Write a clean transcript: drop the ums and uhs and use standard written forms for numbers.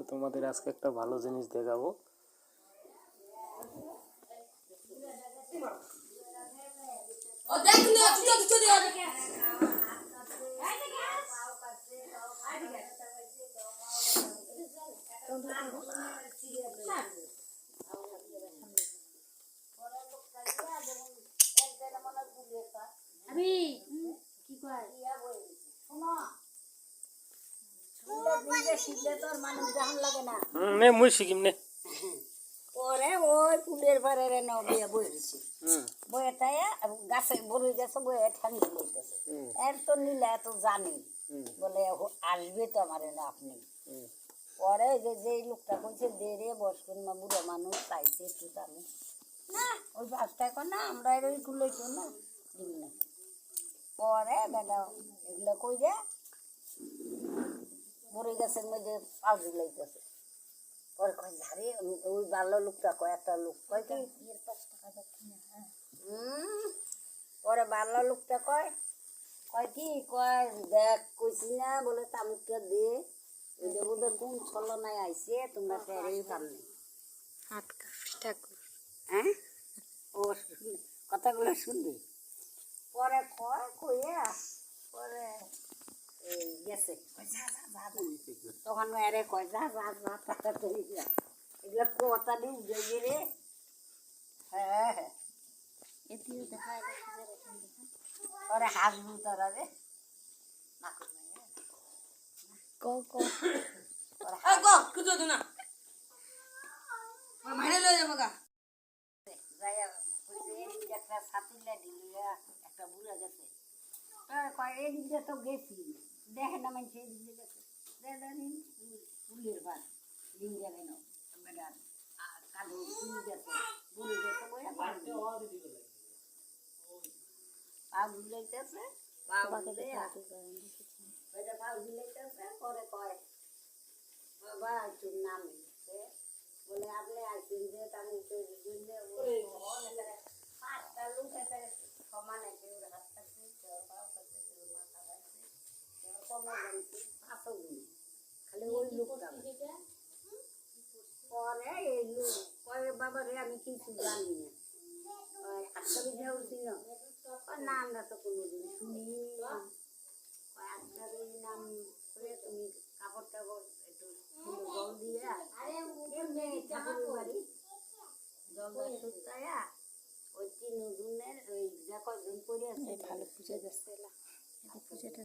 তোমাদের আজকে একটা ভালো জিনিস দেখাবো। মুই শিখিম নে পরে ওই ফুলের পারে বিয়ে বইছি বইটাই গাছে বড়ই গেছে বই ঠান্ডা লইতেছে এর তো নিলে এত জানি বলে আসবে তো আমার না আপনি পরে যেই লোকটা কইছে দেরে বসবেন না বুড়ো মানুষ চাইছে একটু জানি না ওই পাঁচটা কর না আমরা এর ওই কুলইতো না দিন না পরে বেলা এগুলো কইরে বড়ই গাছের মধ্যে পাল ঝুলাইতেছে পরে কয় ঝাড়ে ওই ভালো লোকটা কয় একটা লোক কয় কি পরে ভালো লোকটা কয় কয় কি কয় দেখ কইছি না বলে তামুকটা দে ওইটা বোধহয় কোন ছলনায় আইছে তোমরা টেরেই পারলে হ্যাঁ ও কথাগুলো শুনবি পরে কয় কইয়া পরে এই গেছে তখন এরে কয় যা যা যা টাকা তৈরি যা এগুলো কথা দিন যাইয়ে রে হ্যাঁ হ্যাঁ এটিও দেখা ওরে হাসবু তারা রে একটা ছাতিলা দিলিয়া একটা বুড়া গেছে এদিকে তো গেছি দেখে না মানুষ এদিকে গেছে ফুলের ভাত লিঙ্গে কেন বেড়ার কালো ফুল গেছে বুড়ি গেছে বইয়া পা ঝুলাইতেছে পা ঝুলাইতেছে পরে কয় বাবা একটু নাম বলে আপনি আসছেন যে আমি পাঁচটা লোক সমান আছে হাত থাকছে খালি ওই লোকটা পরে এই লোক কয়ে বাবা রে আমি কিছু জানি না আজকে উঠছি না আমরা তো কোনোদিন শুনি